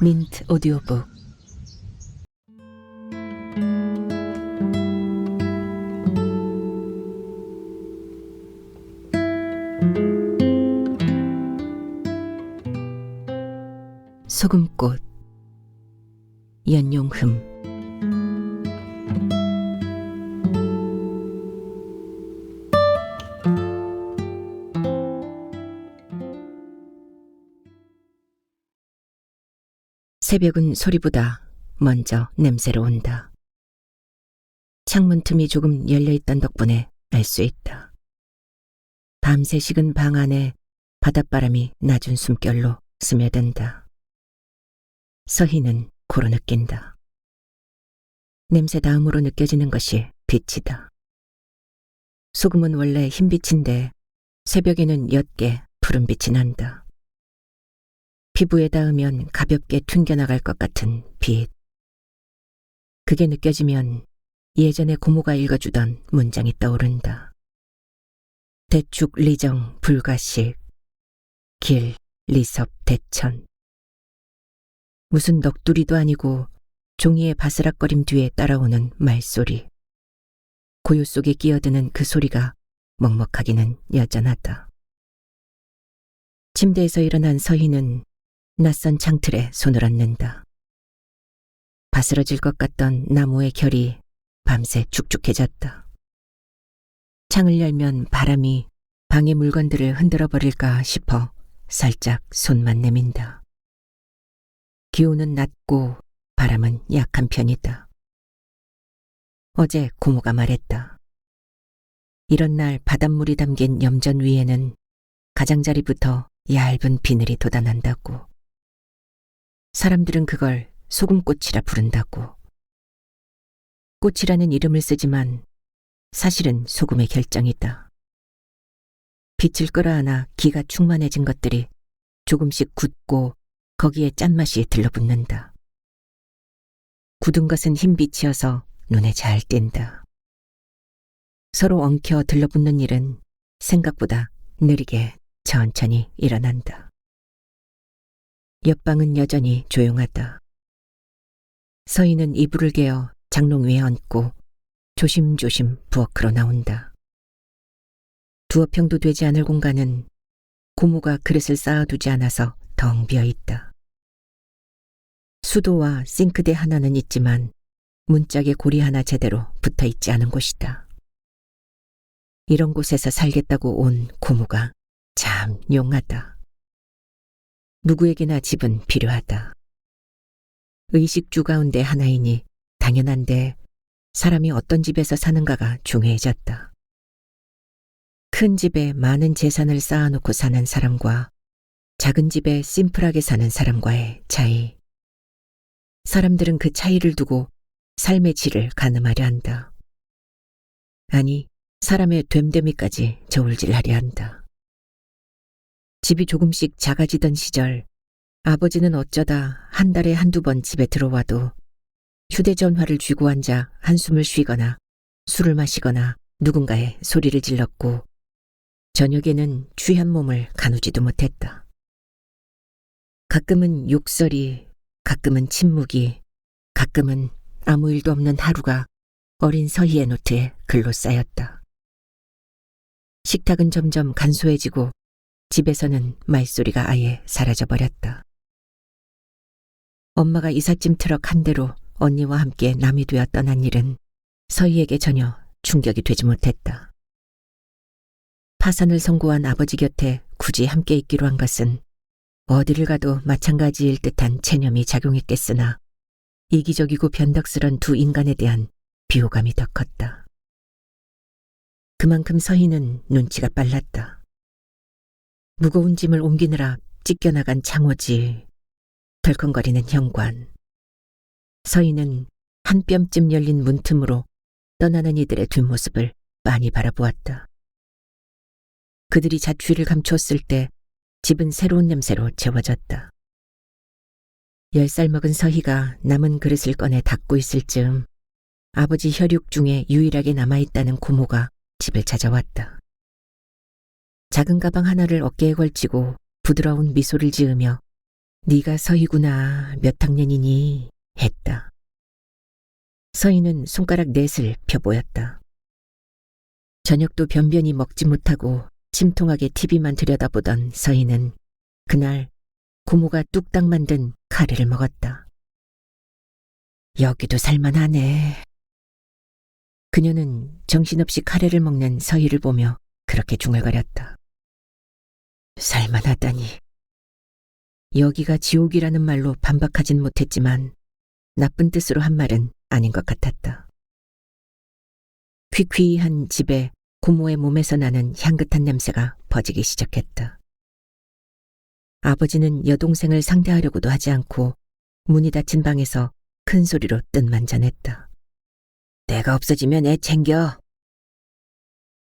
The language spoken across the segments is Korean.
민트 오디오북. 소금꽃. 연용흠. 새벽은 소리보다 먼저 냄새로 온다. 창문 틈이 조금 열려있던 덕분에 알 수 있다. 밤새 식은 방 안에 바닷바람이 낮은 숨결로 스며든다. 서희는 고로 느낀다. 냄새 다음으로 느껴지는 것이 빛이다. 소금은 원래 흰빛인데 새벽에는 옅게 푸른빛이 난다. 피부에 닿으면 가볍게 튕겨나갈 것 같은 빛. 그게 느껴지면 예전에 고모가 읽어주던 문장이 떠오른다. 대축 리정 불가식, 길 리섭 대천. 무슨 넋두리도 아니고 종이의 바스락거림 뒤에 따라오는 말소리. 고요 속에 끼어드는 그 소리가 먹먹하기는 여전하다. 침대에서 일어난 서희는 낯선 창틀에 손을 얹는다. 바스러질 것 같던 나무의 결이 밤새 축축해졌다. 창을 열면 바람이 방의 물건들을 흔들어 버릴까 싶어 살짝 손만 내민다. 기온은 낮고 바람은 약한 편이다. 어제 고모가 말했다. 이런 날 바닷물이 담긴 염전 위에는 가장자리부터 얇은 비늘이 돋아난다고. 사람들은 그걸 소금꽃이라 부른다고. 꽃이라는 이름을 쓰지만 사실은 소금의 결정이다. 빛을 끌어안아 기가 충만해진 것들이 조금씩 굳고 거기에 짠맛이 들러붙는다. 굳은 것은 흰빛이어서 눈에 잘 띈다. 서로 엉켜 들러붙는 일은 생각보다 느리게 천천히 일어난다. 옆방은 여전히 조용하다. 서희는 이불을 개어 장롱 위에 얹고 조심조심 부엌으로 나온다. 두어 평도 되지 않을 공간은 고모가 그릇을 쌓아두지 않아서 덩 비어 있다. 수도와 싱크대 하나는 있지만 문짝에 고리 하나 제대로 붙어 있지 않은 곳이다. 이런 곳에서 살겠다고 온 고모가 참 용하다. 누구에게나 집은 필요하다. 의식주 가운데 하나이니 당연한데 사람이 어떤 집에서 사는가가 중요해졌다. 큰 집에 많은 재산을 쌓아놓고 사는 사람과 작은 집에 심플하게 사는 사람과의 차이. 사람들은 그 차이를 두고 삶의 질을 가늠하려 한다. 아니, 사람의 됨됨이까지 저울질하려 한다. 집이 조금씩 작아지던 시절 아버지는 어쩌다 한 달에 한두 번 집에 들어와도 휴대전화를 쥐고 앉아 한숨을 쉬거나 술을 마시거나 누군가의 소리를 질렀고 저녁에는 취한 몸을 가누지도 못했다. 가끔은 욕설이, 가끔은 침묵이, 가끔은 아무 일도 없는 하루가 어린 서희의 노트에 글로 쌓였다. 식탁은 점점 간소해지고 집에서는 말소리가 아예 사라져버렸다. 엄마가 이삿짐 트럭 한 대로 언니와 함께 남이 되어 떠난 일은 서희에게 전혀 충격이 되지 못했다. 파산을 선고한 아버지 곁에 굳이 함께 있기로 한 것은 어디를 가도 마찬가지일 듯한 체념이 작용했겠으나 이기적이고 변덕스런 두 인간에 대한 비호감이 더 컸다. 그만큼 서희는 눈치가 빨랐다. 무거운 짐을 옮기느라 찢겨나간 창호지, 덜컹거리는 현관. 서희는 한 뼘쯤 열린 문틈으로 떠나는 이들의 뒷모습을 많이 바라보았다. 그들이 자취를 감추었을 때 집은 새로운 냄새로 채워졌다. 10살 먹은 서희가 남은 그릇을 꺼내 닦고 있을 즈음 아버지 혈육 중에 유일하게 남아있다는 고모가 집을 찾아왔다. 작은 가방 하나를 어깨에 걸치고 부드러운 미소를 지으며 네가 서희구나. 몇 학년이니? 했다. 서희는 손가락 넷을 펴보였다. 저녁도 변변히 먹지 못하고 침통하게 TV만 들여다보던 서희는 그날 고모가 뚝딱 만든 카레를 먹었다. 여기도 살만하네. 그녀는 정신없이 카레를 먹는 서희를 보며 그렇게 중얼거렸다. 살만하다니. 여기가 지옥이라는 말로 반박하진 못했지만 나쁜 뜻으로 한 말은 아닌 것 같았다. 퀴퀴한 집에 고모의 몸에서 나는 향긋한 냄새가 퍼지기 시작했다. 아버지는 여동생을 상대하려고도 하지 않고 문이 닫힌 방에서 큰 소리로 뜬만전했다. 내가 없어지면 애 챙겨.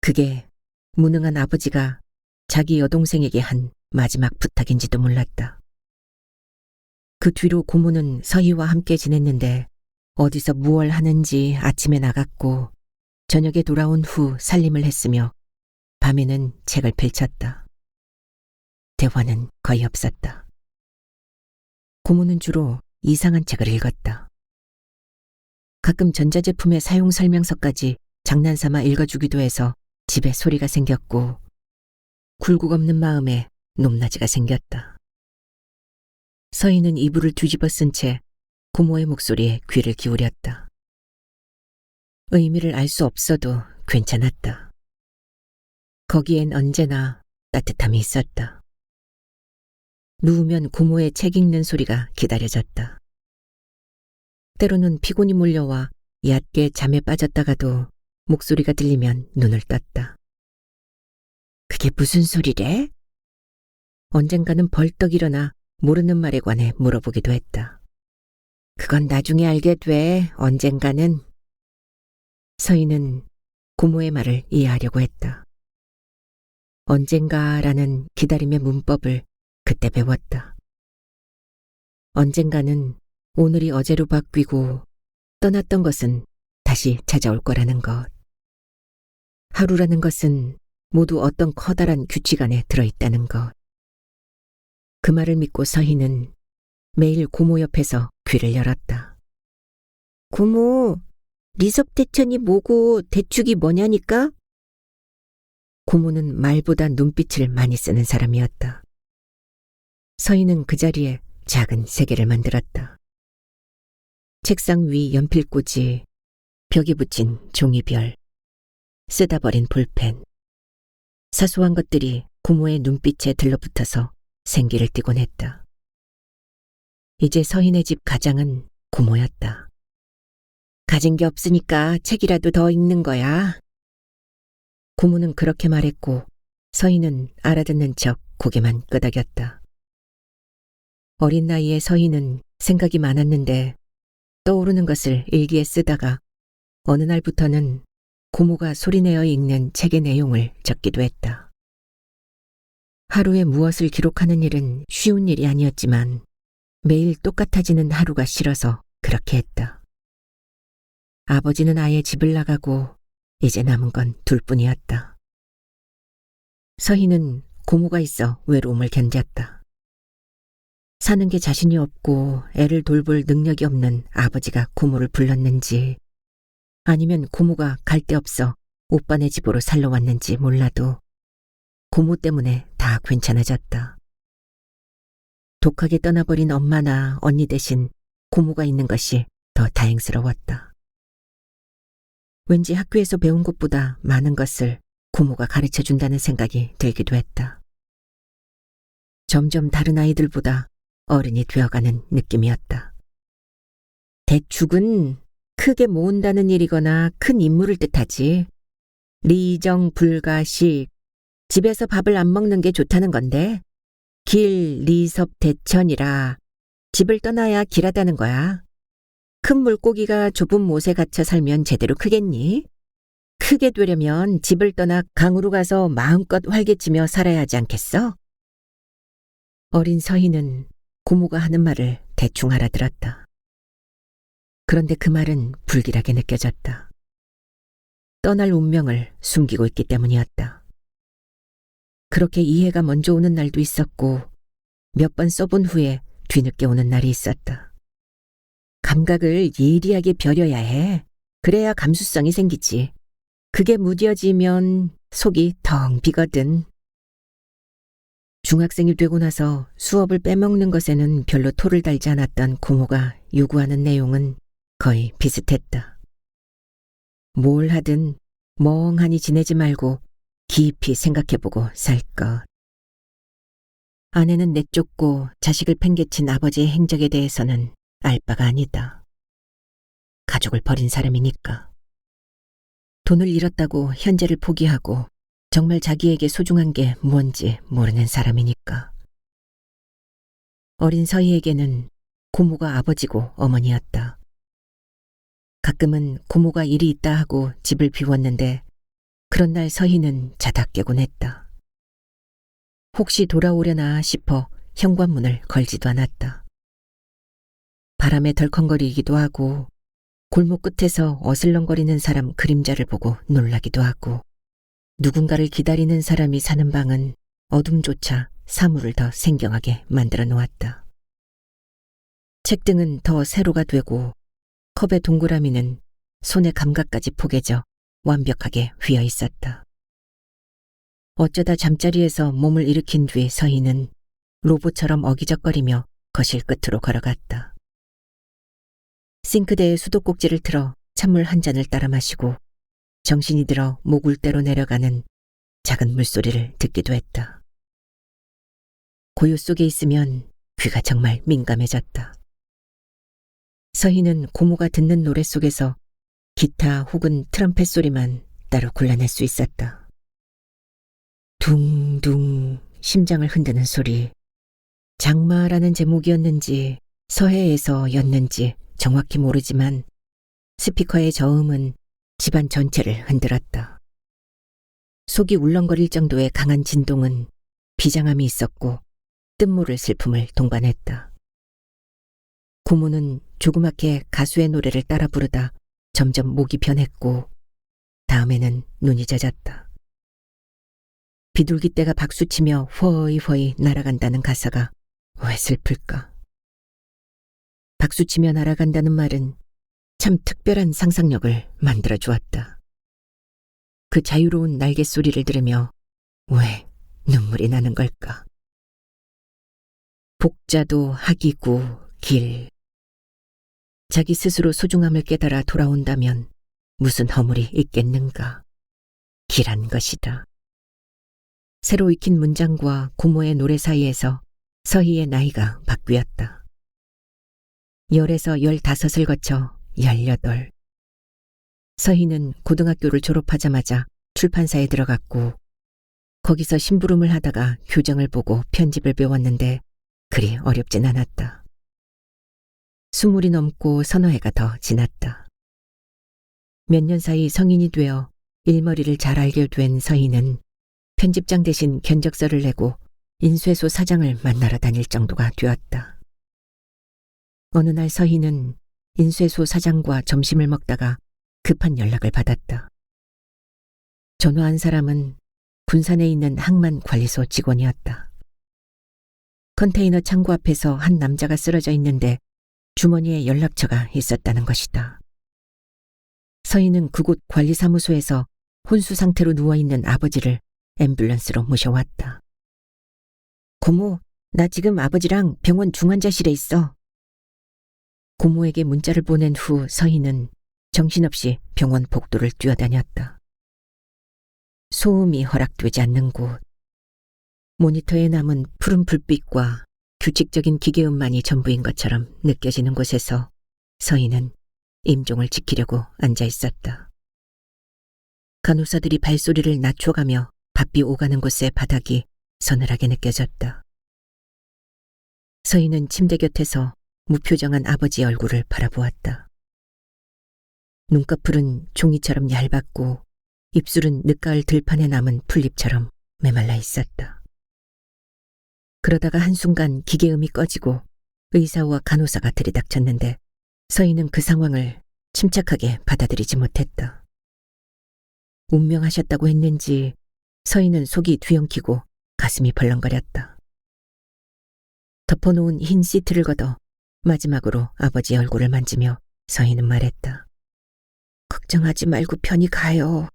그게 무능한 아버지가 자기 여동생에게 한 마지막 부탁인지도 몰랐다. 그 뒤로 고모는 서희와 함께 지냈는데 어디서 무얼 하는지 아침에 나갔고 저녁에 돌아온 후 살림을 했으며 밤에는 책을 펼쳤다. 대화는 거의 없었다. 고모는 주로 이상한 책을 읽었다. 가끔 전자제품의 사용 설명서까지 장난삼아 읽어주기도 해서 집에 소리가 생겼고 굴곡 없는 마음에 높낮이가 생겼다. 서희는 이불을 뒤집어 쓴 채 고모의 목소리에 귀를 기울였다. 의미를 알 수 없어도 괜찮았다. 거기엔 언제나 따뜻함이 있었다. 누우면 고모의 책 읽는 소리가 기다려졌다. 때로는 피곤이 몰려와 얕게 잠에 빠졌다가도 목소리가 들리면 눈을 떴다. 그게 무슨 소리래? 언젠가는 벌떡 일어나 모르는 말에 관해 물어보기도 했다. 그건 나중에 알게 돼, 언젠가는. 서희는 고모의 말을 이해하려고 했다. 언젠가라는 기다림의 문법을 그때 배웠다. 언젠가는 오늘이 어제로 바뀌고 떠났던 것은 다시 찾아올 거라는 것. 하루라는 것은 모두 어떤 커다란 규칙 안에 들어있다는 것. 그 말을 믿고 서희는 매일 고모 옆에서 귀를 열었다. 고모, 리석대천이 뭐고 대축이 뭐냐니까? 고모는 말보다 눈빛을 많이 쓰는 사람이었다. 서희는 그 자리에 작은 세계를 만들었다. 책상 위 연필꽂이, 벽에 붙인 종이별, 쓰다 버린 볼펜. 사소한 것들이 고모의 눈빛에 들러붙어서 생기를 띠곤 했다. 이제 서희네 집 가장은 고모였다. 가진 게 없으니까 책이라도 더 읽는 거야. 고모는 그렇게 말했고 서희는 알아듣는 척 고개만 끄덕였다. 어린 나이에 서희는 생각이 많았는데 떠오르는 것을 일기에 쓰다가 어느 날부터는 고모가 소리내어 읽는 책의 내용을 적기도 했다. 하루에 무엇을 기록하는 일은 쉬운 일이 아니었지만 매일 똑같아지는 하루가 싫어서 그렇게 했다. 아버지는 아예 집을 나가고 이제 남은 건 둘뿐이었다. 서희는 고모가 있어 외로움을 견뎠다. 사는 게 자신이 없고 애를 돌볼 능력이 없는 아버지가 고모를 불렀는지 아니면 고모가 갈 데 없어 오빠네 집으로 살러 왔는지 몰라도 고모 때문에 다 괜찮아졌다. 독하게 떠나버린 엄마나 언니 대신 고모가 있는 것이 더 다행스러웠다. 왠지 학교에서 배운 것보다 많은 것을 고모가 가르쳐준다는 생각이 들기도 했다. 점점 다른 아이들보다 어른이 되어가는 느낌이었다. 대축은 크게 모은다는 일이거나 큰 임무를 뜻하지. 리정 불가식, 집에서 밥을 안 먹는 게 좋다는 건데 길, 리섭, 대천이라 집을 떠나야 길하다는 거야. 큰 물고기가 좁은 못에 갇혀 살면 제대로 크겠니? 크게 되려면 집을 떠나 강으로 가서 마음껏 활개치며 살아야 하지 않겠어? 어린 서희는 고모가 하는 말을 대충 알아들었다. 그런데 그 말은 불길하게 느껴졌다. 떠날 운명을 숨기고 있기 때문이었다. 그렇게 이해가 먼저 오는 날도 있었고 몇 번 써본 후에 뒤늦게 오는 날이 있었다. 감각을 예리하게 벼려야 해. 그래야 감수성이 생기지. 그게 무뎌지면 속이 텅 비거든. 중학생이 되고 나서 수업을 빼먹는 것에는 별로 토를 달지 않았던 고모가 요구하는 내용은 거의 비슷했다. 뭘 하든 멍하니 지내지 말고 깊이 생각해보고 살 것. 아내는 내쫓고 자식을 팽개친 아버지의 행적에 대해서는 알 바가 아니다. 가족을 버린 사람이니까. 돈을 잃었다고 현재를 포기하고 정말 자기에게 소중한 게 뭔지 모르는 사람이니까. 어린 서희에게는 고모가 아버지고 어머니였다. 가끔은 고모가 일이 있다 하고 집을 비웠는데 그런 날 서희는 자다 깨곤 했다. 혹시 돌아오려나 싶어 현관문을 걸지도 않았다. 바람에 덜컹거리기도 하고 골목 끝에서 어슬렁거리는 사람 그림자를 보고 놀라기도 하고 누군가를 기다리는 사람이 사는 방은 어둠조차 사물을 더 생경하게 만들어 놓았다. 책등은 더 세로가 되고 컵의 동그라미는 손의 감각까지 포개져 완벽하게 휘어 있었다. 어쩌다 잠자리에서 몸을 일으킨 뒤 서희는 로봇처럼 어기적거리며 거실 끝으로 걸어갔다. 싱크대에 수도꼭지를 틀어 찬물 한 잔을 따라 마시고 정신이 들어 목울대로 내려가는 작은 물소리를 듣기도 했다. 고요 속에 있으면 귀가 정말 민감해졌다. 서희는 고모가 듣는 노래 속에서 기타 혹은 트럼펫 소리만 따로 골라낼 수 있었다. 둥둥 심장을 흔드는 소리. 장마라는 제목이었는지 서해에서였는지 정확히 모르지만 스피커의 저음은 집안 전체를 흔들었다. 속이 울렁거릴 정도의 강한 진동은 비장함이 있었고 뜻모를 슬픔을 동반했다. 고모는 조그맣게 가수의 노래를 따라 부르다 점점 목이 변했고 다음에는 눈이 젖었다. 비둘기떼가 박수치며 허이허이 날아간다는 가사가 왜 슬플까? 박수치며 날아간다는 말은 참 특별한 상상력을 만들어 주었다. 그 자유로운 날개 소리를 들으며 왜 눈물이 나는 걸까? 복자도 학이고 길. 자기 스스로 소중함을 깨달아 돌아온다면 무슨 허물이 있겠는가? 길한 것이다. 새로 익힌 문장과 고모의 노래 사이에서 서희의 나이가 바뀌었다. 10에서 15을 거쳐 18. 서희는 고등학교를 졸업하자마자 출판사에 들어갔고 거기서 심부름을 하다가 교정을 보고 편집을 배웠는데 그리 어렵진 않았다. 20이 넘고 서너 해가 더 지났다. 몇 년 사이 성인이 되어 일머리를 잘 알게 된 서희는 편집장 대신 견적서를 내고 인쇄소 사장을 만나러 다닐 정도가 되었다. 어느 날 서희는 인쇄소 사장과 점심을 먹다가 급한 연락을 받았다. 전화한 사람은 군산에 있는 항만 관리소 직원이었다. 컨테이너 창고 앞에서 한 남자가 쓰러져 있는데 주머니에 연락처가 있었다는 것이다. 서희는 그곳 관리사무소에서 혼수 상태로 누워있는 아버지를 앰뷸런스로 모셔왔다. 고모, 나 지금 아버지랑 병원 중환자실에 있어. 고모에게 문자를 보낸 후 서희는 정신없이 병원 복도를 뛰어다녔다. 소음이 허락되지 않는 곳. 모니터에 남은 푸른 불빛과 규칙적인 기계음만이 전부인 것처럼 느껴지는 곳에서 서희는 임종을 지키려고 앉아 있었다. 간호사들이 발소리를 낮춰가며 바삐 오가는 곳의 바닥이 서늘하게 느껴졌다. 서희는 침대 곁에서 무표정한 아버지 얼굴을 바라보았다. 눈꺼풀은 종이처럼 얇았고 입술은 늦가을 들판에 남은 풀잎처럼 메말라 있었다. 그러다가 한순간 기계음이 꺼지고 의사와 간호사가 들이닥쳤는데 서희는 그 상황을 침착하게 받아들이지 못했다. 운명하셨다고 했는지 서희는 속이 뒤엉키고 가슴이 벌렁거렸다. 덮어놓은 흰 시트를 걷어 마지막으로 아버지의 얼굴을 만지며 서희는 말했다. 걱정하지 말고 편히 가요.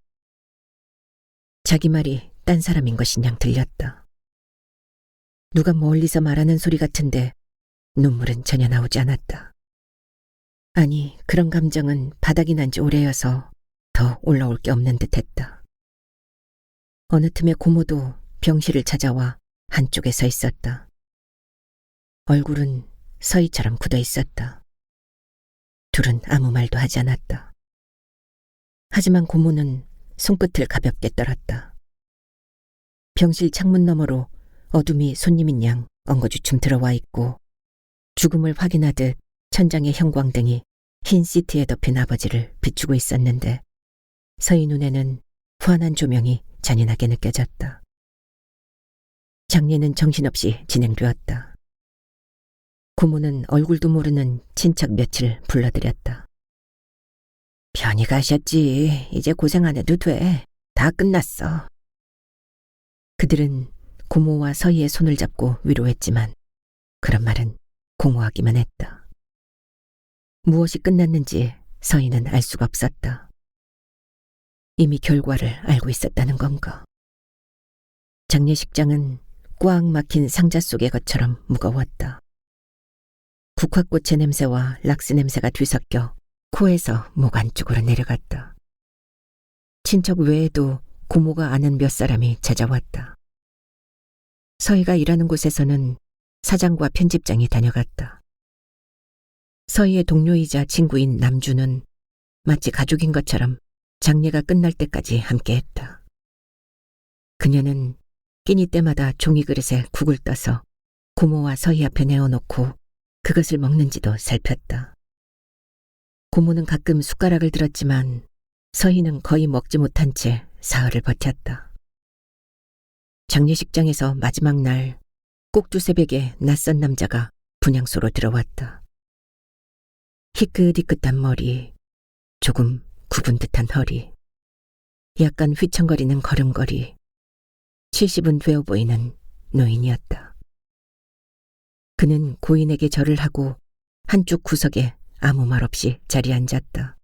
자기 말이 딴 사람인 것인 양 들렸다. 누가 멀리서 말하는 소리 같은데 눈물은 전혀 나오지 않았다. 아니, 그런 감정은 바닥이 난 지 오래여서 더 올라올 게 없는 듯했다. 어느 틈에 고모도 병실을 찾아와 한쪽에 서 있었다. 얼굴은 서희처럼 굳어 있었다. 둘은 아무 말도 하지 않았다. 하지만 고모는 손끝을 가볍게 떨었다. 병실 창문 너머로 어둠이 손님인 양 엉거주춤 들어와 있고 죽음을 확인하듯 천장의 형광등이 흰 시트에 덮인 아버지를 비추고 있었는데 서희 눈에는 환한 조명이 잔인하게 느껴졌다. 장례는 정신없이 진행되었다. 고모는 얼굴도 모르는 친척 며칠 불러들였다. 편히 가셨지. 이제 고생 안 해도 돼. 다 끝났어. 그들은 고모와 서희의 손을 잡고 위로했지만 그런 말은 공허하기만 했다. 무엇이 끝났는지 서희는 알 수가 없었다. 이미 결과를 알고 있었다는 건가. 장례식장은 꽉 막힌 상자 속의 것처럼 무거웠다. 국화꽃의 냄새와 락스 냄새가 뒤섞여 코에서 목 안쪽으로 내려갔다. 친척 외에도 고모가 아는 몇 사람이 찾아왔다. 서희가 일하는 곳에서는 사장과 편집장이 다녀갔다. 서희의 동료이자 친구인 남주는 마치 가족인 것처럼 장례가 끝날 때까지 함께했다. 그녀는 끼니 때마다 종이 그릇에 국을 떠서 고모와 서희 앞에 내어놓고 그것을 먹는지도 살폈다. 고모는 가끔 숟가락을 들었지만 서희는 거의 먹지 못한 채 사흘을 버텼다. 장례식장에서 마지막 날 꼭두 새벽에 낯선 남자가 분향소로 들어왔다. 희끗희끗한 머리, 조금 굽은 듯한 허리, 약간 휘청거리는 걸음걸이, 70은 되어 보이는 노인이었다. 그는 고인에게 절을 하고 한쪽 구석에 아무 말 없이 자리에 앉았다.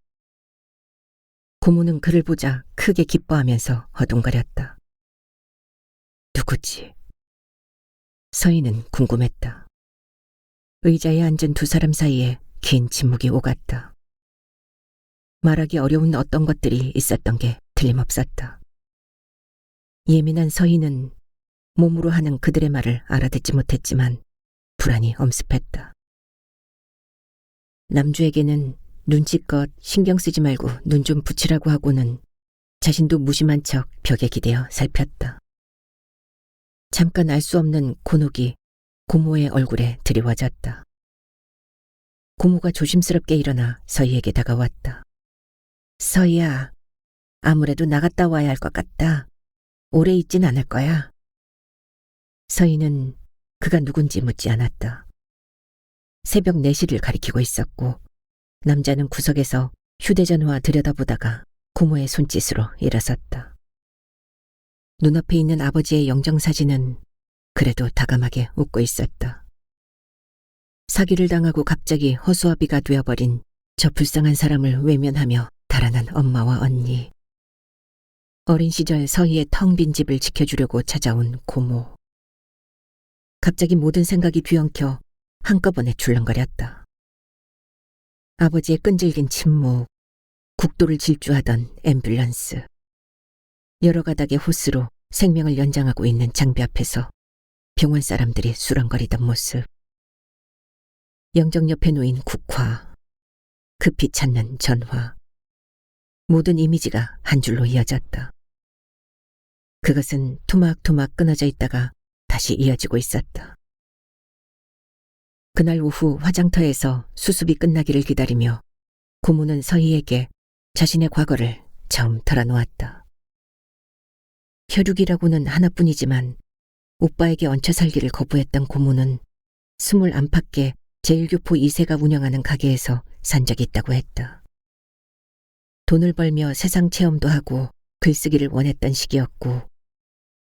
고모는 그를 보자 크게 기뻐하면서 허둥거렸다. 누구지? 서희는 궁금했다. 의자에 앉은 두 사람 사이에 긴 침묵이 오갔다. 말하기 어려운 어떤 것들이 있었던 게 틀림없었다. 예민한 서희는 몸으로 하는 그들의 말을 알아듣지 못했지만 불안이 엄습했다. 남주에게는 눈치껏 신경 쓰지 말고 눈 좀 붙이라고 하고는 자신도 무심한 척 벽에 기대어 살폈다. 잠깐 알 수 없는 곤혹이 고모의 얼굴에 드리워졌다. 고모가 조심스럽게 일어나 서희에게 다가왔다. 서희야, 아무래도 나갔다 와야 할 것 같다. 오래 있진 않을 거야. 서희는 그가 누군지 묻지 않았다. 새벽 4시를 가리키고 있었고 남자는 구석에서 휴대전화 들여다보다가 고모의 손짓으로 일어섰다. 눈앞에 있는 아버지의 영정사진은 그래도 다감하게 웃고 있었다. 사기를 당하고 갑자기 허수아비가 되어버린 저 불쌍한 사람을 외면하며 달아난 엄마와 언니. 어린 시절 서희의 텅 빈 집을 지켜주려고 찾아온 고모. 갑자기 모든 생각이 뒤엉켜 한꺼번에 출렁거렸다. 아버지의 끈질긴 침묵, 국도를 질주하던 앰뷸런스, 여러 가닥의 호스로 생명을 연장하고 있는 장비 앞에서 병원 사람들이 수렁거리던 모습, 영정 옆에 놓인 국화, 급히 찾는 전화, 모든 이미지가 한 줄로 이어졌다. 그것은 토막토막 끊어져 있다가 다시 이어지고 있었다. 그날 오후 화장터에서 수습이 끝나기를 기다리며 고모는 서희에게 자신의 과거를 처음 털어놓았다. 혈육이라고는 하나뿐이지만 오빠에게 얹혀 살기를 거부했던 고모는 20 안팎의 제1교포 2세가 운영하는 가게에서 산 적이 있다고 했다. 돈을 벌며 세상 체험도 하고 글쓰기를 원했던 시기였고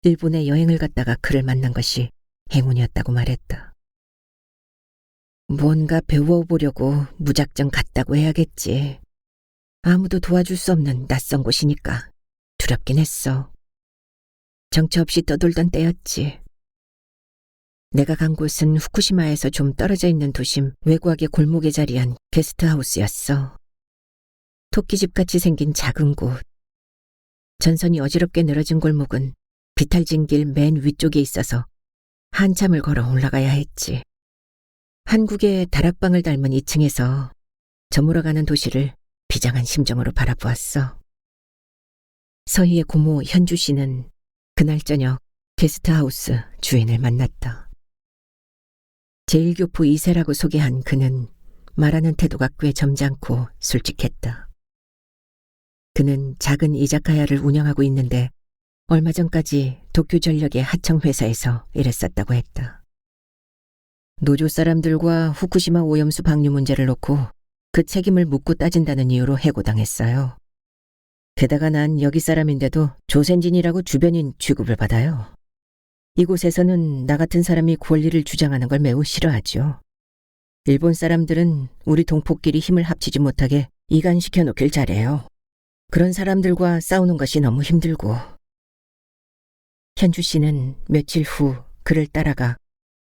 일본에 여행을 갔다가 그를 만난 것이 행운이었다고 말했다. 뭔가 배워보려고 무작정 갔다고 해야겠지. 아무도 도와줄 수 없는 낯선 곳이니까 두렵긴 했어. 정처 없이 떠돌던 때였지. 내가 간 곳은 후쿠시마에서 좀 떨어져 있는 도심 외곽의 골목에 자리한 게스트하우스였어. 토끼집같이 생긴 작은 곳. 전선이 어지럽게 늘어진 골목은 비탈진 길 맨 위쪽에 있어서 한참을 걸어 올라가야 했지. 한국의 다락방을 닮은 2층에서 저물어가는 도시를 비장한 심정으로 바라보았어. 서희의 고모 현주 씨는 그날 저녁 게스트하우스 주인을 만났다. 제1교포 2세라고 소개한 그는 말하는 태도가 꽤 점잖고 솔직했다. 그는 작은 이자카야를 운영하고 있는데 얼마 전까지 도쿄전력의 하청회사에서 일했었다고 했다. 노조 사람들과 후쿠시마 오염수 방류 문제를 놓고 그 책임을 묻고 따진다는 이유로 해고당했어요. 게다가 난 여기 사람인데도 조센진이라고 주변인 취급을 받아요. 이곳에서는 나 같은 사람이 권리를 주장하는 걸 매우 싫어하죠. 일본 사람들은 우리 동포끼리 힘을 합치지 못하게 이간시켜 놓길 잘해요. 그런 사람들과 싸우는 것이 너무 힘들고. 현주 씨는 며칠 후 그를 따라가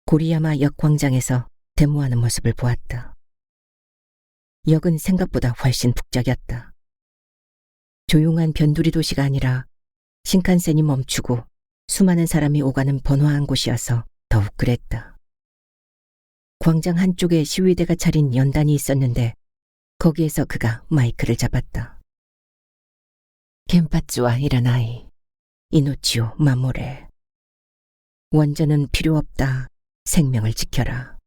고리야마 역 광장에서 데모하는 모습을 보았다. 역은 생각보다 훨씬 북적였다. 조용한 변두리 도시가 아니라 신칸센이 멈추고 수많은 사람이 오가는 번화한 곳이어서 더욱 그랬다. 광장 한쪽에 시위대가 차린 연단이 있었는데 거기에서 그가 마이크를 잡았다. 겐파츠와 이라나이, 이노치오 마모레. 원전은 필요 없다. 생명을 지켜라.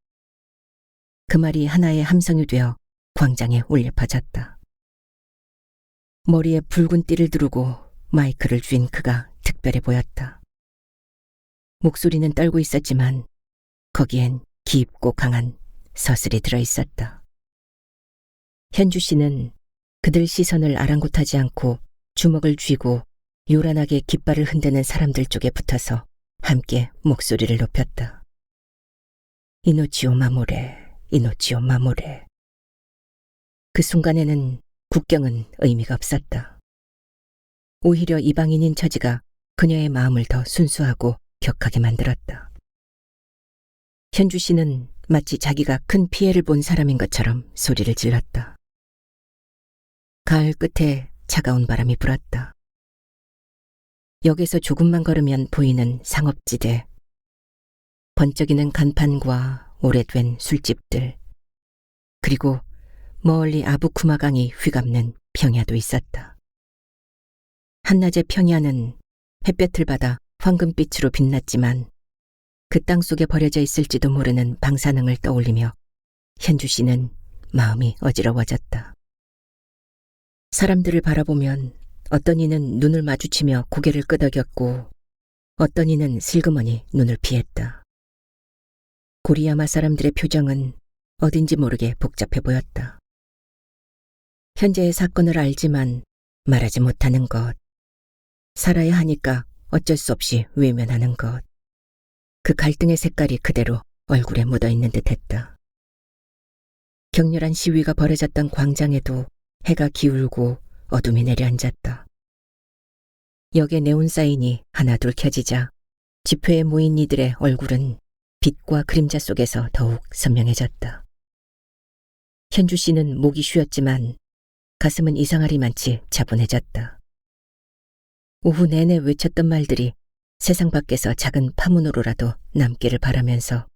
그 말이 하나의 함성이 되어 광장에 울려 퍼졌다. 머리에 붉은 띠를 두르고 마이크를 쥔 그가 특별해 보였다. 목소리는 떨고 있었지만 거기엔 깊고 강한 서슬이 들어있었다. 현주 씨는 그들 시선을 아랑곳하지 않고 주먹을 쥐고 요란하게 깃발을 흔드는 사람들 쪽에 붙어서 함께 목소리를 높였다. 이노치오 마모레, 이노치오 마모레. 그 순간에는 국경은 의미가 없었다. 오히려 이방인인 처지가 그녀의 마음을 더 순수하고 격하게 만들었다. 현주 씨는 마치 자기가 큰 피해를 본 사람인 것처럼 소리를 질렀다. 가을 끝에 차가운 바람이 불었다. 역에서 조금만 걸으면 보이는 상업지대, 번쩍이는 간판과 오래된 술집들, 그리고 멀리 아부쿠마강이 휘감는 평야도 있었다. 한낮의 평야는 햇볕을 받아 황금빛으로 빛났지만 그 땅속에 버려져 있을지도 모르는 방사능을 떠올리며 현주 씨는 마음이 어지러워졌다. 사람들을 바라보면 어떤 이는 눈을 마주치며 고개를 끄덕였고 어떤 이는 슬그머니 눈을 피했다. 고리야마 사람들의 표정은 어딘지 모르게 복잡해 보였다. 현재의 사건을 알지만 말하지 못하는 것, 살아야 하니까 어쩔 수 없이 외면하는 것, 그 갈등의 색깔이 그대로 얼굴에 묻어있는 듯했다. 격렬한 시위가 벌어졌던 광장에도 해가 기울고 어둠이 내려앉았다. 역의 네온사인이 하나둘 켜지자 집회에 모인 이들의 얼굴은 빛과 그림자 속에서 더욱 선명해졌다. 현주 씨는 목이 쉬었지만 가슴은 이상하리만치 차분해졌다. 오후 내내 외쳤던 말들이 세상 밖에서 작은 파문으로라도 남기를 바라면서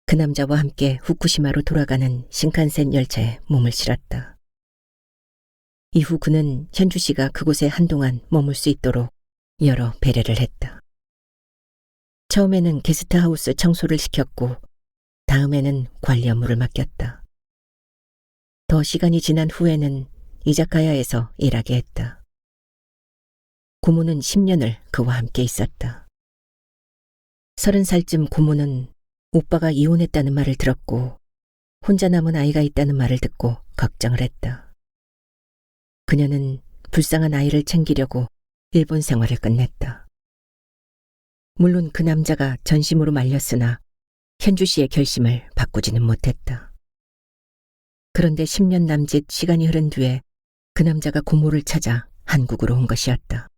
그 남자와 함께 후쿠시마로 돌아가는 신칸센 열차에 몸을 실었다. 이후 그는 현주 씨가 그곳에 한동안 머물 수 있도록 여러 배려를 했다. 처음에는 게스트하우스 청소를 시켰고 다음에는 관리 업무를 맡겼다. 더 시간이 지난 후에는 이자카야에서 일하게 했다. 고모는 10년을 그와 함께 있었다. 30살쯤 고모는 오빠가 이혼했다는 말을 들었고 혼자 남은 아이가 있다는 말을 듣고 걱정을 했다. 그녀는 불쌍한 아이를 챙기려고 일본 생활을 끝냈다. 물론 그 남자가 전심으로 말렸으나 현주 씨의 결심을 바꾸지는 못했다. 그런데 10년 남짓 시간이 흐른 뒤에 그 남자가 고모를 찾아 한국으로 온 것이었다.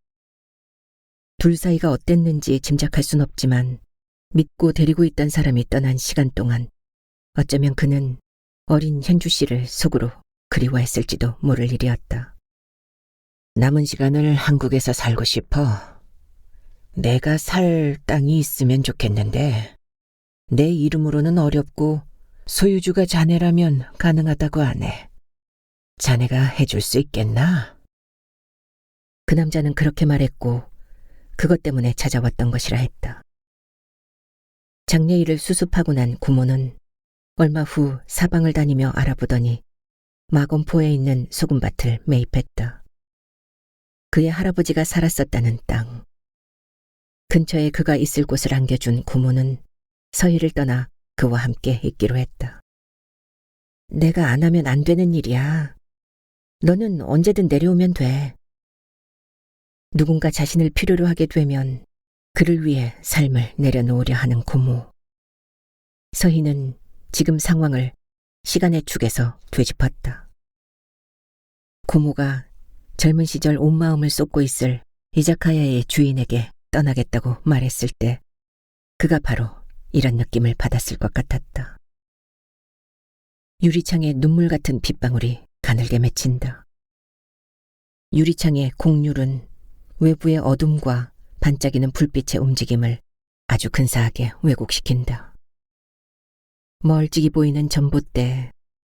둘 사이가 어땠는지 짐작할 순 없지만 믿고 데리고 있던 사람이 떠난 시간 동안 어쩌면 그는 어린 현주 씨를 속으로 그리워했을지도 모를 일이었다. 남은 시간을 한국에서 살고 싶어. 내가 살 땅이 있으면 좋겠는데 내 이름으로는 어렵고 소유주가 자네라면 가능하다고 하네. 자네가 해줄 수 있겠나? 그 남자는 그렇게 말했고 그것 때문에 찾아왔던 것이라 했다. 장례일을 수습하고 난 고모는 얼마 후 사방을 다니며 알아보더니 마건포에 있는 소금밭을 매입했다. 그의 할아버지가 살았었다는 땅. 근처에 그가 있을 곳을 안겨준 고모는 서희를 떠나 그와 함께 있기로 했다. 내가 안 하면 안 되는 일이야. 너는 언제든 내려오면 돼. 누군가 자신을 필요로 하게 되면 그를 위해 삶을 내려놓으려 하는 고모. 서희는 지금 상황을 시간의 축에서 되짚었다. 고모가 젊은 시절 온 마음을 쏟고 있을 이자카야의 주인에게 떠나겠다고 말했을 때 그가 바로 이런 느낌을 받았을 것 같았다. 유리창에 눈물 같은 빗방울이 가늘게 맺힌다. 유리창의 곡률은 외부의 어둠과 반짝이는 불빛의 움직임을 아주 근사하게 왜곡시킨다. 멀찍이 보이는 전봇대,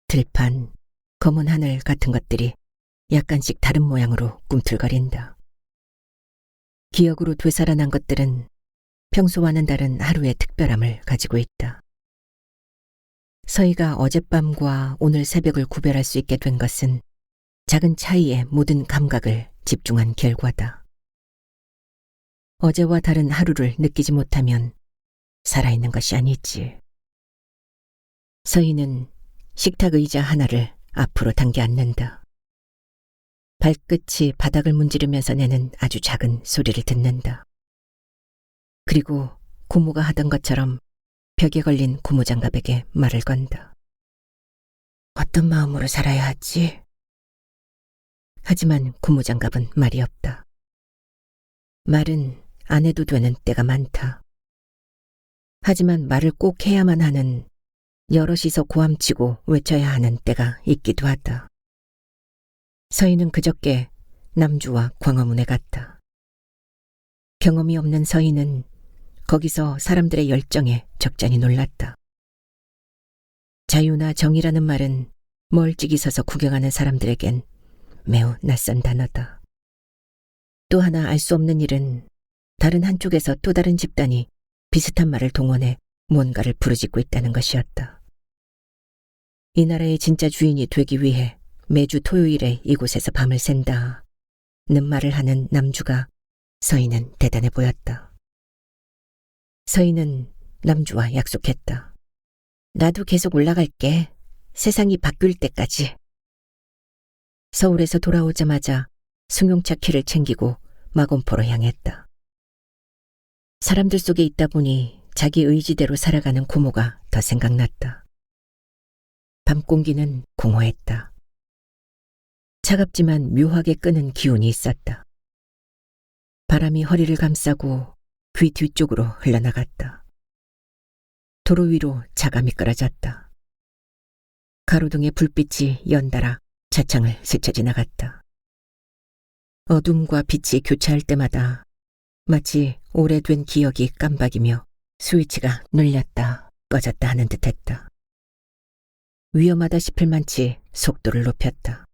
들판, 검은 하늘 같은 것들이 약간씩 다른 모양으로 꿈틀거린다. 기억으로 되살아난 것들은 평소와는 다른 하루의 특별함을 가지고 있다. 서희가 어젯밤과 오늘 새벽을 구별할 수 있게 된 것은 작은 차이에 모든 감각을 집중한 결과다. 어제와 다른 하루를 느끼지 못하면 살아있는 것이 아니지. 서희는 식탁 의자 하나를 앞으로 당겨 앉는다. 발끝이 바닥을 문지르면서 내는 아주 작은 소리를 듣는다. 그리고 고모가 하던 것처럼 벽에 걸린 고무장갑에게 말을 건다. 어떤 마음으로 살아야 하지? 하지만 고무장갑은 말이 없다. 말은 안 해도 되는 때가 많다. 하지만 말을 꼭 해야만 하는, 여럿이서 고함치고 외쳐야 하는 때가 있기도 하다. 서희는 그저께 남주와 광화문에 갔다. 경험이 없는 서희는 거기서 사람들의 열정에 적잖이 놀랐다. 자유나 정의라는 말은 멀찍이 서서 구경하는 사람들에겐 매우 낯선 단어다. 또 하나 알 수 없는 일은 다른 한쪽에서 또 다른 집단이 비슷한 말을 동원해 뭔가를 부르짖고 있다는 것이었다. 이 나라의 진짜 주인이 되기 위해 매주 토요일에 이곳에서 밤을 샌다 는 말을 하는 남주가 서희는 대단해 보였다. 서희는 남주와 약속했다. 나도 계속 올라갈게. 세상이 바뀔 때까지. 서울에서 돌아오자마자 승용차 키를 챙기고 마건포로 향했다. 사람들 속에 있다 보니 자기 의지대로 살아가는 고모가 더 생각났다. 밤 공기는 공허했다. 차갑지만 묘하게 끄는 기운이 있었다. 바람이 허리를 감싸고 귀 뒤쪽으로 흘러나갔다. 도로 위로 차가 미끄러졌다. 가로등의 불빛이 연달아 차창을 스쳐 지나갔다. 어둠과 빛이 교차할 때마다 마치 오래된 기억이 깜박이며 스위치가 눌렸다 꺼졌다 하는 듯했다. 위험하다 싶을 만치 속도를 높였다.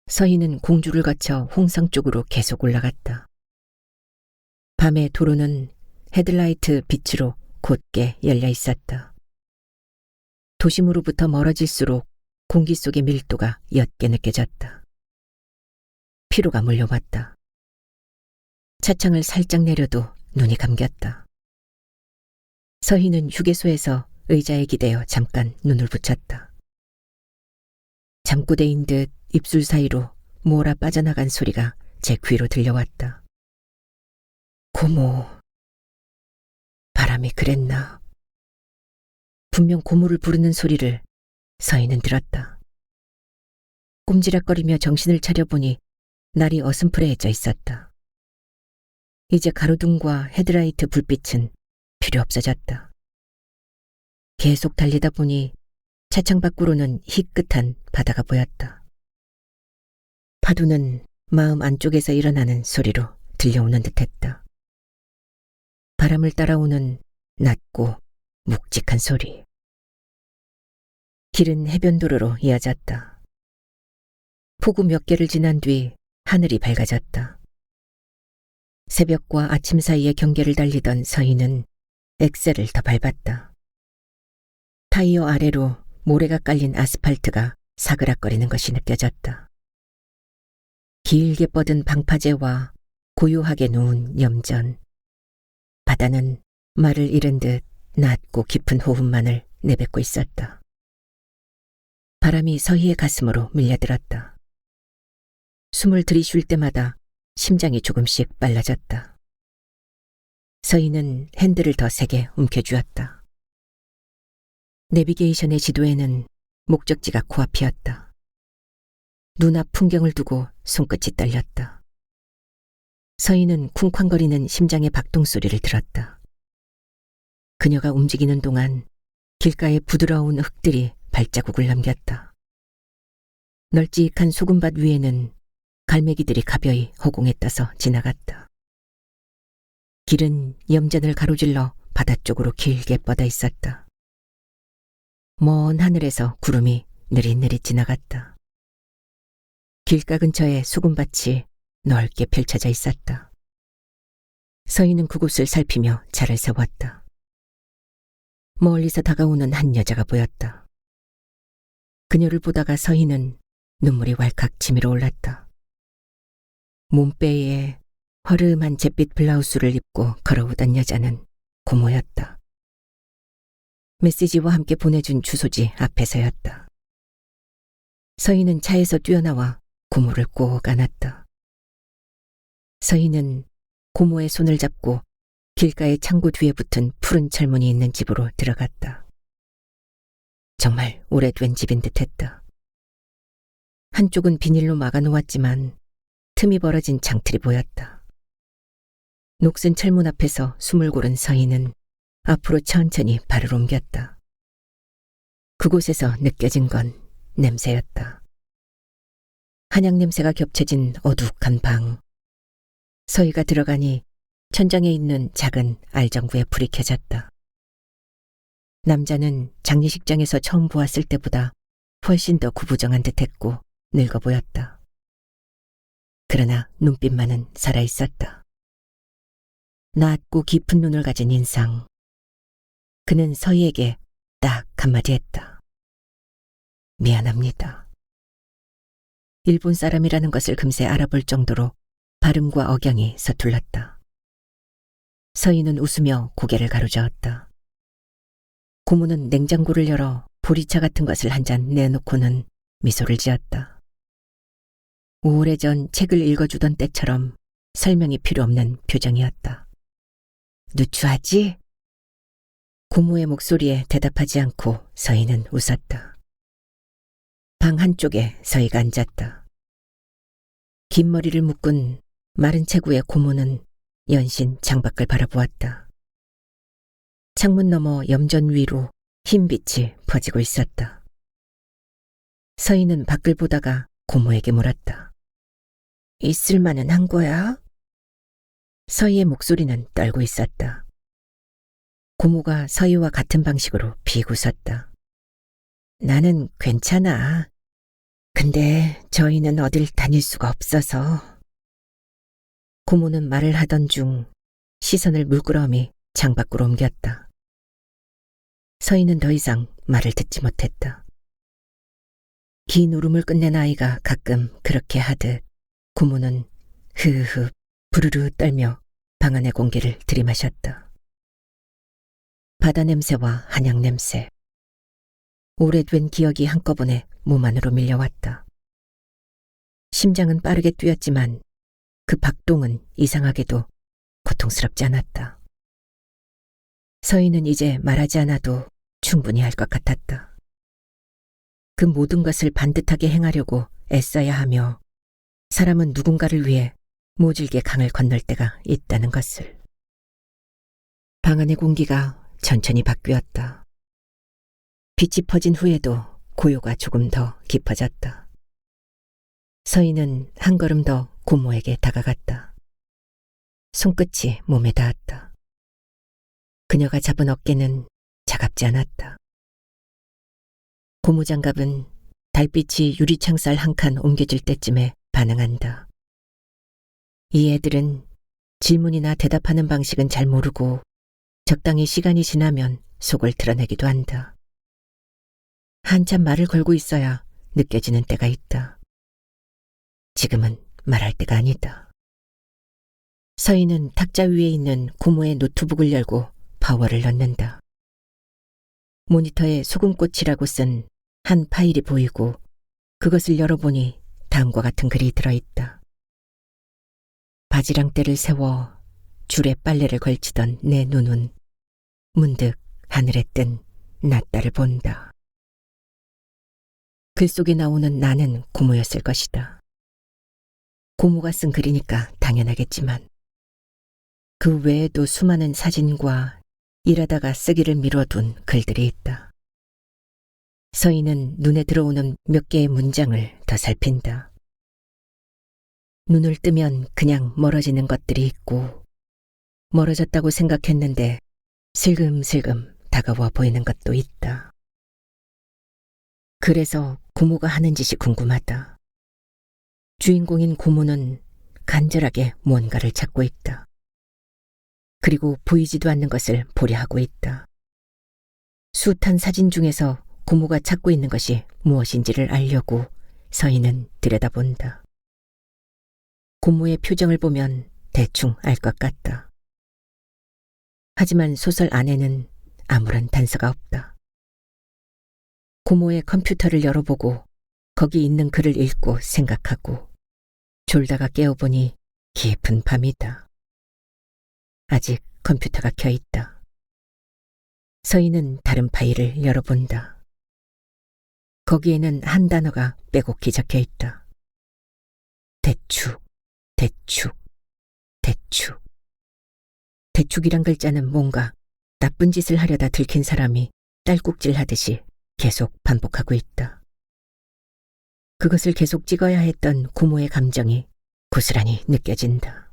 서희는 공주를 거쳐 홍성 쪽으로 계속 올라갔다. 밤의 도로는 헤드라이트 빛으로 곧게 열려 있었다. 도심으로부터 멀어질수록 공기 속의 밀도가 옅게 느껴졌다. 피로가 몰려왔다. 차창을 살짝 내려도 눈이 감겼다. 서희는 휴게소에서 의자에 기대어 잠깐 눈을 붙였다. 잠꼬대인 듯 입술 사이로 몰아 빠져나간 소리가 제 귀로 들려왔다. 고모. 바람이 그랬나. 분명 고모를 부르는 소리를 서희는 들었다. 꼼지락거리며 정신을 차려보니 날이 어슴푸레해져 있었다. 이제 가로등과 헤드라이트 불빛은 필요 없어졌다. 계속 달리다 보니 차창 밖으로는 희끗한 바다가 보였다. 파도는 마음 안쪽에서 일어나는 소리로 들려오는 듯했다. 바람을 따라오는 낮고 묵직한 소리. 길은 해변도로로 이어졌다. 폭우 몇 개를 지난 뒤 하늘이 밝아졌다. 새벽과 아침 사이의 경계를 달리던 서희는 엑셀을 더 밟았다. 타이어 아래로 모래가 깔린 아스팔트가 사그락거리는 것이 느껴졌다. 길게 뻗은 방파제와 고요하게 놓은 염전. 바다는 말을 잃은 듯 낮고 깊은 호흡만을 내뱉고 있었다. 바람이 서희의 가슴으로 밀려들었다. 숨을 들이쉴 때마다 심장이 조금씩 빨라졌다. 서희는 핸들을 더 세게 움켜쥐었다. 내비게이션의 지도에는 목적지가 코앞이었다. 눈앞 풍경을 두고 손끝이 떨렸다. 서희는 쿵쾅거리는 심장의 박동 소리를 들었다. 그녀가 움직이는 동안 길가의 부드러운 흙들이 발자국을 남겼다. 널찍한 소금밭 위에는 갈매기들이 가벼이 허공에 떠서 지나갔다. 길은 염전을 가로질러 바다 쪽으로 길게 뻗어 있었다. 먼 하늘에서 구름이 느릿느릿 지나갔다. 길가 근처에 소금밭이 넓게 펼쳐져 있었다. 서희는 그곳을 살피며 차를 세웠다. 멀리서 다가오는 한 여자가 보였다. 그녀를 보다가 서희는 눈물이 왈칵 치밀어 올랐다. 몸빼에 허름한 잿빛 블라우스를 입고 걸어오던 여자는 고모였다. 메시지와 함께 보내준 주소지 앞에서였다. 서희는 차에서 뛰어나와 고모를 꼭 안았다. 서희는 고모의 손을 잡고 길가의 창고 뒤에 붙은 푸른 철문이 있는 집으로 들어갔다. 정말 오래된 집인 듯했다. 한쪽은 비닐로 막아놓았지만 틈이 벌어진 창틀이 보였다. 녹슨 철문 앞에서 숨을 고른 서희는 앞으로 천천히 발을 옮겼다. 그곳에서 느껴진 건 냄새였다. 한약 냄새가 겹쳐진 어둑한 방. 서희가 들어가니 천장에 있는 작은 알전구에 불이 켜졌다. 남자는 장례식장에서 처음 보았을 때보다 훨씬 더 구부정한 듯했고 늙어 보였다. 그러나 눈빛만은 살아있었다. 낮고 깊은 눈을 가진 인상. 그는 서희에게 딱 한마디 했다. 미안합니다. 일본 사람이라는 것을 금세 알아볼 정도로 발음과 억양이 서툴렀다. 서희는 웃으며 고개를 가로저었다. 고모는 냉장고를 열어 보리차 같은 것을 한 잔 내놓고는 미소를 지었다. 오래전 책을 읽어주던 때처럼 설명이 필요 없는 표정이었다. 누추하지? 고모의 목소리에 대답하지 않고 서희는 웃었다. 방 한쪽에 서희가 앉았다. 긴 머리를 묶은 마른 체구의 고모는 연신 창밖을 바라보았다. 창문 너머 염전 위로 흰 빛이 퍼지고 있었다. 서희는 밖을 보다가 고모에게 물었다. 있을만은 한 거야? 서희의 목소리는 떨고 있었다. 고모가 서희와 같은 방식으로 픽 웃었다. 나는 괜찮아. 근데 저희는 어딜 다닐 수가 없어서. 고모는 말을 하던 중 시선을 물끄러미 창밖으로 옮겼다. 서희는 더 이상 말을 듣지 못했다. 긴 울음을 끝낸 아이가 가끔 그렇게 하듯 고모는 흐흐 부르르 떨며 방 안의 공기를 들이마셨다. 바다 냄새와 한약 냄새. 오래된 기억이 한꺼번에 몸 안으로 밀려왔다. 심장은 빠르게 뛰었지만 그 박동은 이상하게도 고통스럽지 않았다. 서희는 이제 말하지 않아도 충분히 알 것 같았다. 그 모든 것을 반듯하게 행하려고 애써야 하며 사람은 누군가를 위해 모질게 강을 건널 때가 있다는 것을. 방 안의 공기가 천천히 바뀌었다. 빛이 퍼진 후에도 고요가 조금 더 깊어졌다. 서인은 한 걸음 더 고모에게 다가갔다. 손끝이 몸에 닿았다. 그녀가 잡은 어깨는 차갑지 않았다. 고무 장갑은 달빛이 유리창살 한 칸 옮겨질 때쯤에 반응한다. 이 애들은 질문이나 대답하는 방식은 잘 모르고 적당히 시간이 지나면 속을 드러내기도 한다. 한참 말을 걸고 있어야 느껴지는 때가 있다. 지금은 말할 때가 아니다. 서인은 탁자 위에 있는 고모의 노트북을 열고 파워를 넣는다. 모니터에 소금꽃이라고 쓴 한 파일이 보이고 그것을 열어보니 다음과 같은 글이 들어있다. 바지랑대를 세워 줄에 빨래를 걸치던 내 눈은 문득 하늘에 뜬 낫다를 본다. 글 속에 나오는 나는 고모였을 것이다. 고모가 쓴 글이니까 당연하겠지만 그 외에도 수많은 사진과 일하다가 쓰기를 미뤄둔 글들이 있다. 서인은 눈에 들어오는 몇 개의 문장을 더 살핀다. 눈을 뜨면 그냥 멀어지는 것들이 있고 멀어졌다고 생각했는데 슬금슬금 다가와 보이는 것도 있다. 그래서 고모가 하는 짓이 궁금하다. 주인공인 고모는 간절하게 무언가를 찾고 있다. 그리고 보이지도 않는 것을 보려 하고 있다. 숱한 사진 중에서 고모가 찾고 있는 것이 무엇인지를 알려고 서인은 들여다본다. 고모의 표정을 보면 대충 알 것 같다. 하지만 소설 안에는 아무런 단서가 없다. 고모의 컴퓨터를 열어보고 거기 있는 글을 읽고 생각하고 졸다가 깨어보니 깊은 밤이다. 아직 컴퓨터가 켜있다. 서인은 다른 파일을 열어본다. 거기에는 한 단어가 빼곡히 적혀있다. 대축, 대축, 대축. 대축이란 글자는 뭔가 나쁜 짓을 하려다 들킨 사람이 딸꾹질 하듯이 계속 반복하고 있다. 그것을 계속 찍어야 했던 고모의 감정이 고스란히 느껴진다.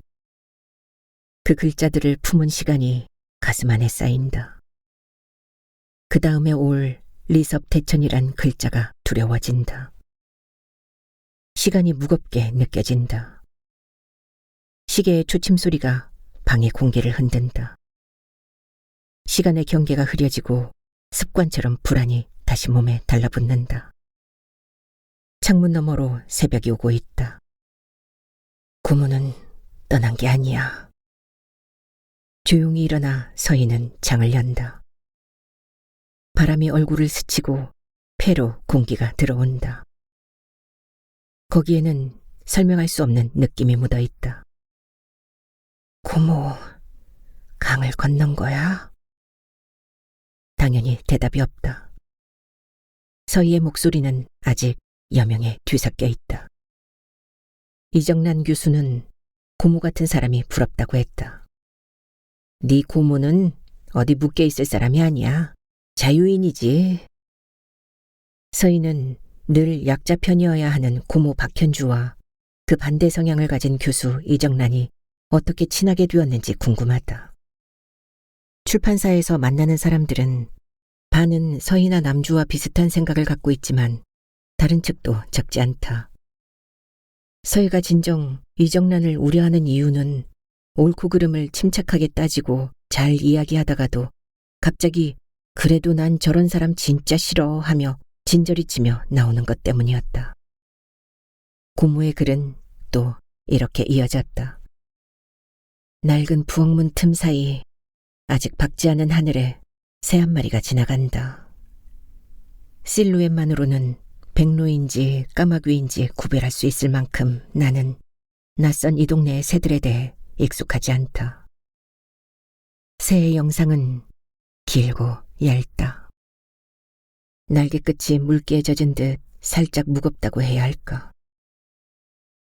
그 글자들을 품은 시간이 가슴 안에 쌓인다. 그 다음에 올 리섭대천이란 글자가 두려워진다. 시간이 무겁게 느껴진다. 시계의 초침소리가 방의 공기를 흔든다. 시간의 경계가 흐려지고 습관처럼 불안이 다시 몸에 달라붙는다. 창문 너머로 새벽이 오고 있다. 고모는 떠난 게 아니야. 조용히 일어나 서인은 창을 연다. 바람이 얼굴을 스치고 폐로 공기가 들어온다. 거기에는 설명할 수 없는 느낌이 묻어 있다. 고모, 강을 건넌 거야? 당연히 대답이 없다. 서희의 목소리는 아직 여명에 뒤섞여 있다. 이정란 교수는 고모 같은 사람이 부럽다고 했다. 네 고모는 어디 묶여 있을 사람이 아니야. 자유인이지. 서희는 늘 약자 편이어야 하는 고모 박현주와 그 반대 성향을 가진 교수 이정란이 어떻게 친하게 되었는지 궁금하다. 출판사에서 만나는 사람들은 반은 서희나 남주와 비슷한 생각을 갖고 있지만 다른 측도 적지 않다. 서희가 진정 이정란을 우려하는 이유는 옳고 그름을 침착하게 따지고 잘 이야기하다가도 갑자기 그래도 난 저런 사람 진짜 싫어 하며 진저리치며 나오는 것 때문이었다. 고모의 글은 또 이렇게 이어졌다. 낡은 부엌문 틈 사이 아직 밝지 않은 하늘에 새 한 마리가 지나간다. 실루엣만으로는 백로인지 까마귀인지 구별할 수 있을 만큼 나는 낯선 이 동네의 새들에 대해 익숙하지 않다. 새의 영상은 길고 얇다. 날개 끝이 물기에 젖은 듯 살짝 무겁다고 해야 할까.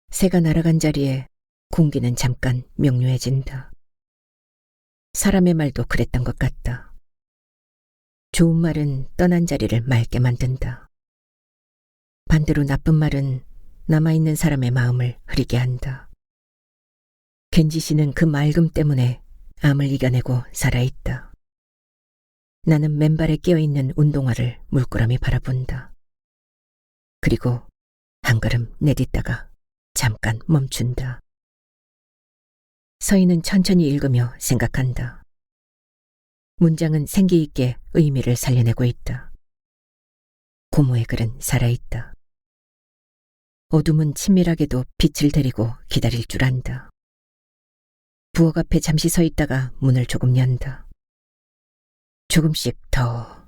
새가 날아간 자리에 공기는 잠깐 명료해진다. 사람의 말도 그랬던 것 같다. 좋은 말은 떠난 자리를 맑게 만든다. 반대로 나쁜 말은 남아있는 사람의 마음을 흐리게 한다. 겐지 씨는 그 맑음 때문에 암을 이겨내고 살아있다. 나는 맨발에 끼어있는 운동화를 물끄러미 바라본다. 그리고 한 걸음 내딛다가 잠깐 멈춘다. 서인은 천천히 읽으며 생각한다. 문장은 생기 있게 의미를 살려내고 있다. 고모의 글은 살아있다. 어둠은 친밀하게도 빛을 데리고 기다릴 줄 안다. 부엌 앞에 잠시 서 있다가 문을 조금 연다. 조금씩 더.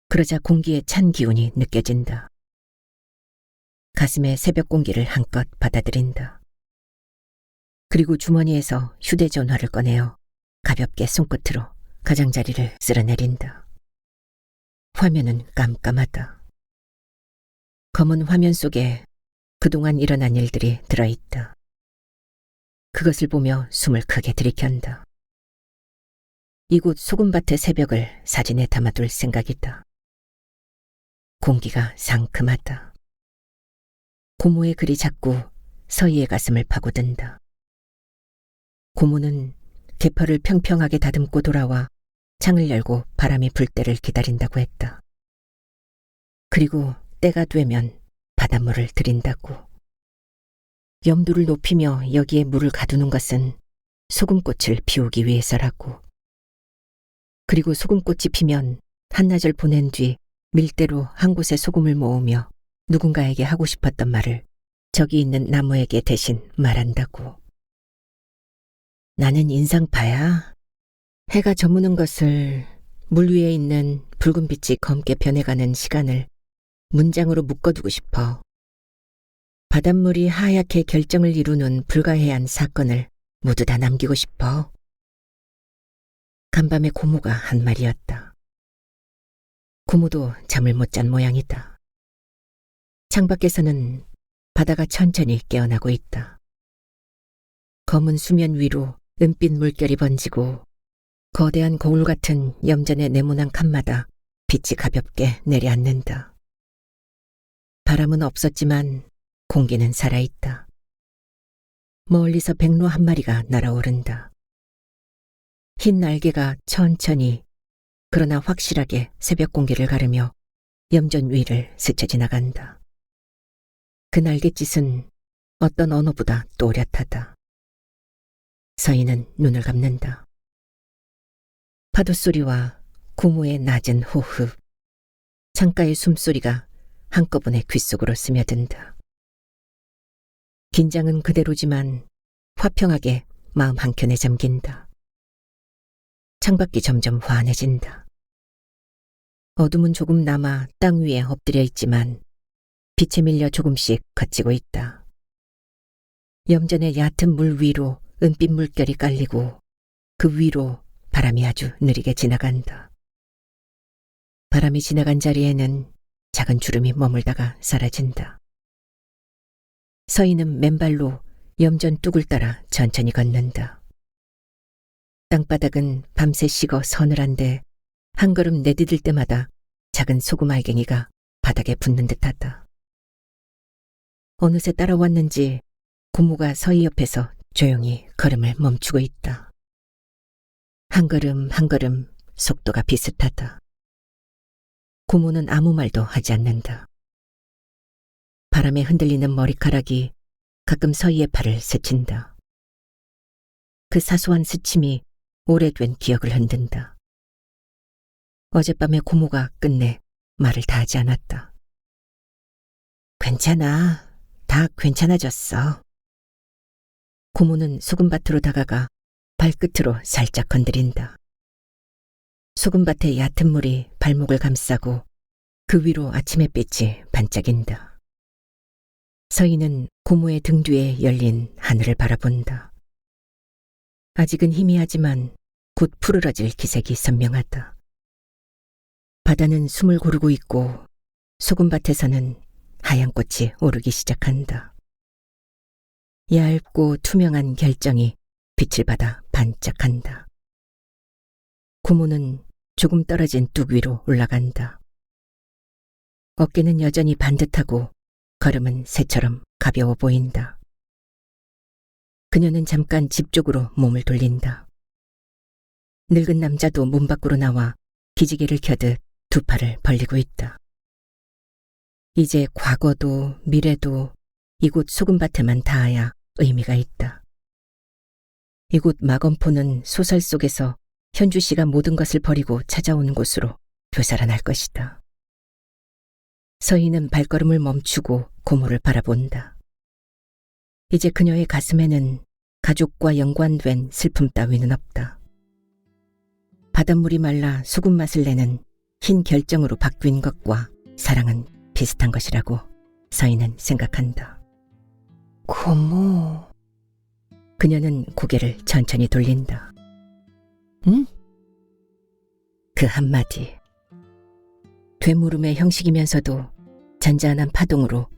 그러자 공기에 찬 기운이 느껴진다. 가슴에 새벽 공기를 한껏 받아들인다. 그리고 주머니에서 휴대전화를 꺼내어 가볍게 손끝으로 가장자리를 쓸어내린다. 화면은 깜깜하다. 검은 화면 속에 그동안 일어난 일들이 들어있다. 그것을 보며 숨을 크게 들이켠다. 이곳 소금밭의 새벽을 사진에 담아둘 생각이다. 공기가 상큼하다. 고모의 글이 자꾸 서희의 가슴을 파고든다. 고모는 개펄을 평평하게 다듬고 돌아와 창을 열고 바람이 불 때를 기다린다고 했다. 그리고 때가 되면 바닷물을 들인다고. 염도를 높이며 여기에 물을 가두는 것은 소금꽃을 피우기 위해서라고. 그리고 소금꽃이 피면 한나절 보낸 뒤 밀대로 한 곳에 소금을 모으며 누군가에게 하고 싶었던 말을 저기 있는 나무에게 대신 말한다고. 나는 인상파야. 해가 저무는 것을, 물 위에 있는 붉은 빛이 검게 변해가는 시간을 문장으로 묶어두고 싶어. 바닷물이 하얗게 결정을 이루는 불가해한 사건을 모두 다 남기고 싶어. 간밤에 고모가 한 말이었다. 고모도 잠을 못 잔 모양이다. 창밖에서는 바다가 천천히 깨어나고 있다. 검은 수면 위로 은빛 물결이 번지고 거대한 거울 같은 염전의 네모난 칸마다 빛이 가볍게 내려앉는다. 바람은 없었지만 공기는 살아있다. 멀리서 백로 한 마리가 날아오른다. 흰 날개가 천천히 그러나 확실하게 새벽 공기를 가르며 염전 위를 스쳐 지나간다. 그 날갯짓은 어떤 언어보다 또렷하다. 서희는 눈을 감는다. 파도 소리와 고모의 낮은 호흡, 창가의 숨소리가 한꺼번에 귓속으로 스며든다. 긴장은 그대로지만 화평하게 마음 한켠에 잠긴다. 창밖이 점점 환해진다. 어둠은 조금 남아 땅 위에 엎드려 있지만 빛에 밀려 조금씩 걷히고 있다. 염전의 얕은 물 위로 은빛 물결이 깔리고 그 위로 바람이 아주 느리게 지나간다. 바람이 지나간 자리에는 작은 주름이 머물다가 사라진다. 서희는 맨발로 염전 뚝을 따라 천천히 걷는다. 땅바닥은 밤새 식어 서늘한데 한 걸음 내디딜 때마다 작은 소금 알갱이가 바닥에 붙는 듯하다. 어느새 따라왔는지 고모가 서희 옆에서 조용히 걸음을 멈추고 있다. 한 걸음 한 걸음 속도가 비슷하다. 고모는 아무 말도 하지 않는다. 바람에 흔들리는 머리카락이 가끔 서희의 팔을 스친다. 그 사소한 스침이 오래된 기억을 흔든다. 어젯밤에 고모가 끝내 말을 다 하지 않았다. 괜찮아. 다 괜찮아졌어. 고모는 소금밭으로 다가가 발끝으로 살짝 건드린다. 소금밭의 얕은 물이 발목을 감싸고 그 위로 아침 햇빛이 반짝인다. 서희는 고모의 등 뒤에 열린 하늘을 바라본다. 아직은 희미하지만 곧 푸르러질 기색이 선명하다. 바다는 숨을 고르고 있고 소금밭에서는 하얀 꽃이 오르기 시작한다. 얇고 투명한 결정이 빛을 받아 반짝한다. 고모는 조금 떨어진 뚝 위로 올라간다. 어깨는 여전히 반듯하고 걸음은 새처럼 가벼워 보인다. 그녀는 잠깐 집 쪽으로 몸을 돌린다. 늙은 남자도 문 밖으로 나와 기지개를 켜듯 두 팔을 벌리고 있다. 이제 과거도 미래도 이곳 소금밭에만 닿아야 의미가 있다. 이곳 마건포는 소설 속에서 현주 씨가 모든 것을 버리고 찾아오는 곳으로 되살아날 것이다. 서희는 발걸음을 멈추고 고모를 바라본다. 이제 그녀의 가슴에는 가족과 연관된 슬픔 따위는 없다. 바닷물이 말라 소금 맛을 내는 흰 결정으로 바뀐 것과 사랑은 비슷한 것이라고 서희는 생각한다. 고모. 그녀는 고개를 천천히 돌린다. 응? 그 한마디. 되물음의 형식이면서도 잔잔한 파동으로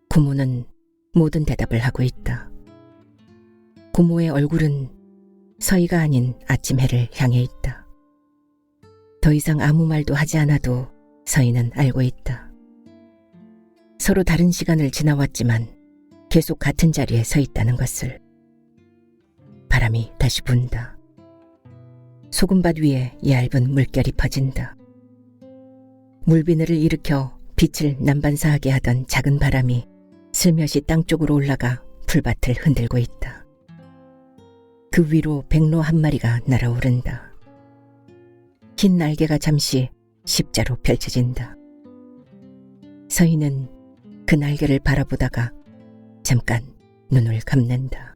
고모는 모든 대답을 하고 있다. 고모의 얼굴은 서희가 아닌 아침 해를 향해 있다. 더 이상 아무 말도 하지 않아도 서희는 알고 있다. 서로 다른 시간을 지나왔지만 계속 같은 자리에 서 있다는 것을. 바람이 다시 분다. 소금밭 위에 얇은 물결이 퍼진다. 물비늘을 일으켜 빛을 남반사하게 하던 작은 바람이 슬며시 땅 쪽으로 올라가 풀밭을 흔들고 있다. 그 위로 백로 한 마리가 날아오른다. 흰 날개가 잠시 십자로 펼쳐진다. 서희는 그 날개를 바라보다가 잠깐 눈을 감는다.